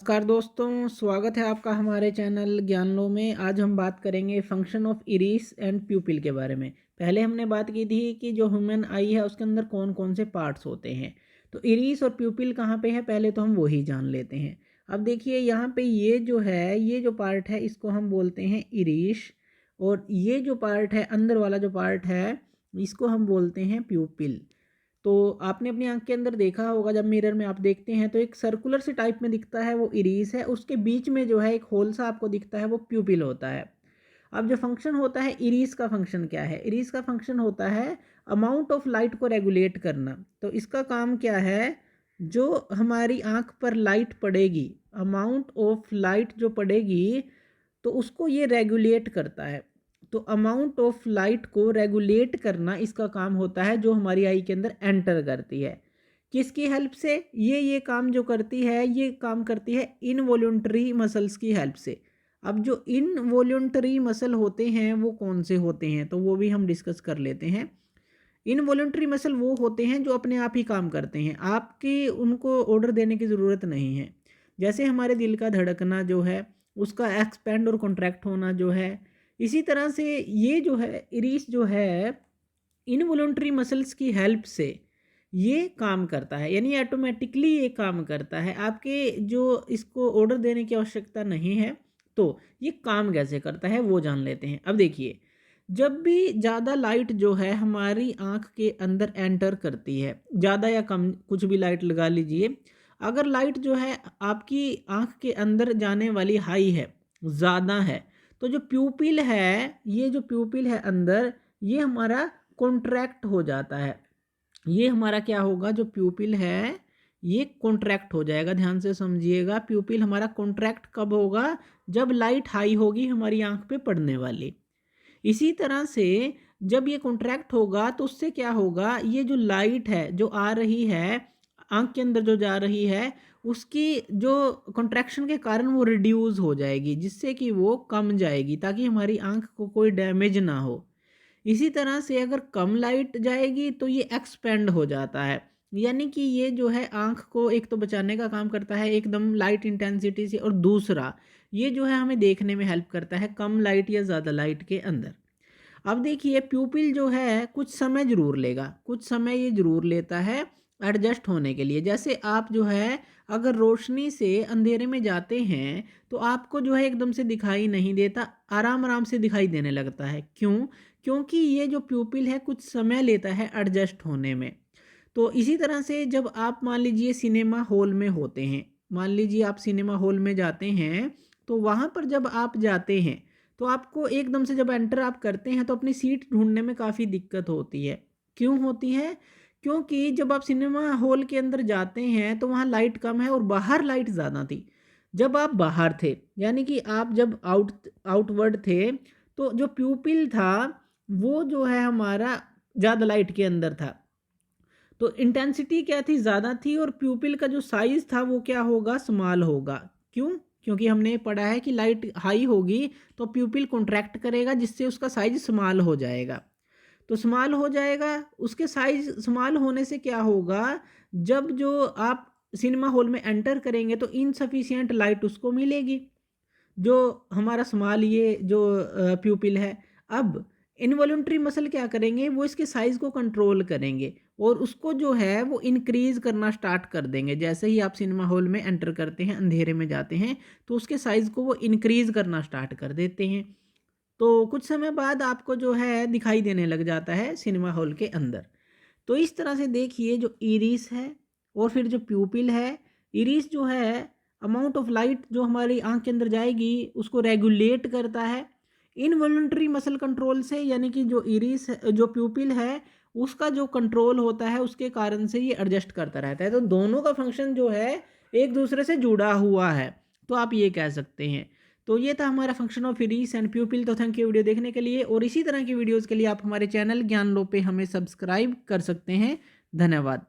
नमस्कार दोस्तों, स्वागत है आपका हमारे चैनल ज्ञान लो में। आज हम बात करेंगे फंक्शन ऑफ इरिस एंड प्यूपिल के बारे में। पहले हमने बात की थी कि जो ह्यूमन आई है उसके अंदर कौन कौन से पार्ट्स होते हैं। तो इरिस और प्यूपिल कहाँ पे है, पहले तो हम वही जान लेते हैं। अब देखिए यहाँ पे ये जो पार्ट है इसको हम बोलते हैं इरिस, और ये जो पार्ट है अंदर वाला जो पार्ट है इसको हम बोलते हैं प्यूपिल। तो आपने अपनी आंख के अंदर देखा होगा, जब मिरर में आप देखते हैं तो एक सर्कुलर से टाइप में दिखता है वो इरिस है, उसके बीच में जो है एक होल सा आपको दिखता है वो प्यूपिल होता है। अब जो फंक्शन होता है इरिस का फंक्शन क्या है, इरिस का फंक्शन होता है अमाउंट ऑफ लाइट को रेगुलेट करना। तो इसका काम क्या है, जो हमारी आंख पर लाइट पड़ेगी, अमाउंट ऑफ लाइट जो पड़ेगी तो उसको ये रेगुलेट करता है। तो अमाउंट ऑफ लाइट को रेगुलेट करना इसका काम होता है, जो हमारी आई के अंदर एंटर करती है। किसकी हेल्प से ये काम जो करती है, ये काम करती है इनवॉल्यूंटरी मसल्स की हेल्प से। अब जो इनवॉल्यूंटरी मसल होते हैं वो कौन से होते हैं, तो वो भी हम डिस्कस कर लेते हैं। इनवॉल्यूंटरी मसल वो होते हैं जो अपने आप ही काम करते हैं, आपकी उनको ऑर्डर देने की ज़रूरत नहीं है। जैसे हमारे दिल का धड़कना जो है, उसका एक्सपेंड और कॉन्ट्रैक्ट होना जो है, इसी तरह से ये जो है इरिस जो है इनवॉलंटरी मसल्स की हेल्प से ये काम करता है, यानी ऑटोमेटिकली ये काम करता है, आपके जो इसको ऑर्डर देने की आवश्यकता नहीं है। तो ये काम कैसे करता है वो जान लेते हैं। अब देखिए, जब भी ज़्यादा लाइट जो है हमारी आँख के अंदर एंटर करती है, ज़्यादा या कम कुछ भी लाइट लगा लीजिए, अगर लाइट जो है आपकी आँख के अंदर जाने वाली हाई है, ज़्यादा है, तो जो प्यूपिल है, ये जो प्यूपिल है अंदर, ये हमारा कॉन्ट्रैक्ट हो जाता है। ये हमारा क्या होगा, जो प्यूपिल है ये कॉन्ट्रैक्ट हो जाएगा। ध्यान से समझिएगा, प्यूपिल हमारा कॉन्ट्रैक्ट कब होगा, जब लाइट हाई होगी हमारी आंख पे पड़ने वाली। इसी तरह से जब ये कॉन्ट्रैक्ट होगा तो उससे क्या होगा, ये जो लाइट है जो आ रही है आंख के अंदर जो जा रही है, उसकी जो कॉन्ट्रैक्शन के कारण वो रिड्यूस हो जाएगी, जिससे कि वो कम जाएगी ताकि हमारी आंख को कोई डैमेज ना हो। इसी तरह से अगर कम लाइट जाएगी तो ये एक्सपेंड हो जाता है, यानी कि ये जो है आंख को एक तो बचाने का काम करता है एकदम लाइट इंटेंसिटी से, और दूसरा ये जो है हमें देखने में हेल्प करता है कम लाइट या ज़्यादा लाइट के अंदर। अब देखिए, प्यूपिल जो है कुछ समय ज़रूर लेगा, कुछ समय ये ज़रूर लेता है एडजस्ट होने के लिए। जैसे आप जो है अगर रोशनी से अंधेरे में जाते हैं तो आपको जो है एकदम से दिखाई नहीं देता, आराम आराम से दिखाई देने लगता है। क्यों? क्योंकि ये जो प्यूपिल है कुछ समय लेता है एडजस्ट होने में। तो इसी तरह से जब आप मान लीजिए सिनेमा हॉल में होते हैं, मान लीजिए आप सिनेमा हॉल में जाते हैं, तो वहाँ पर जब आप जाते हैं तो आपको एकदम से जब एंटर आप करते हैं तो अपनी सीट ढूंढने में काफ़ी दिक्कत होती है। क्यों होती है? क्योंकि जब आप सिनेमा हॉल के अंदर जाते हैं तो वहाँ लाइट कम है और बाहर लाइट ज़्यादा थी। जब आप बाहर थे, यानी कि आप जब आउटवर्ड थे, तो जो प्यूपिल था वो जो है हमारा ज़्यादा लाइट के अंदर था। तो इंटेंसिटी क्या थी, ज़्यादा थी, और प्यूपिल का जो साइज़ था वो क्या होगा, स्मॉल होगा। क्यों? क्योंकि हमने पढ़ा है कि लाइट हाई होगी तो प्यूपिल कॉन्ट्रैक्ट करेगा, जिससे उसका साइज स्मॉल हो जाएगा। तो स्मॉल हो जाएगा, उसके साइज स्मॉल होने से क्या होगा, जब जो आप सिनेमा हॉल में एंटर करेंगे तो इनसफिशिएंट लाइट उसको मिलेगी, जो हमारा स्मॉल ये जो प्यूपिल है। अब इनवॉल्यूंटरी मसल क्या करेंगे, वो इसके साइज़ को कंट्रोल करेंगे और उसको जो है वो इंक्रीज़ करना स्टार्ट कर देंगे। जैसे ही आप सिनेमा हॉल में एंटर करते हैं, अंधेरे में जाते हैं, तो उसके साइज़ को वो इंक्रीज़ करना स्टार्ट कर देते हैं। तो कुछ समय बाद आपको जो है दिखाई देने लग जाता है सिनेमा हॉल के अंदर। तो इस तरह से देखिए, जो इरिस है और फिर जो प्यूपिल है, इरिस जो है अमाउंट ऑफ लाइट जो हमारी आंख के अंदर जाएगी उसको रेगुलेट करता है इनवॉल्यूंटरी मसल कंट्रोल से, यानी कि जो इरिस जो प्यूपिल है उसका जो कंट्रोल होता है उसके कारण से ये एडजस्ट करता रहता है। तो दोनों का फंक्शन जो है एक दूसरे से जुड़ा हुआ है, तो आप ये कह सकते हैं। तो ये था हमारा फंक्शन ऑफ इरिस एंड प्यूपिल। तो थैंक यू वीडियो देखने के लिए, और इसी तरह की वीडियोज़ के लिए आप हमारे चैनल ज्ञान लो पे हमें सब्सक्राइब कर सकते हैं। धन्यवाद।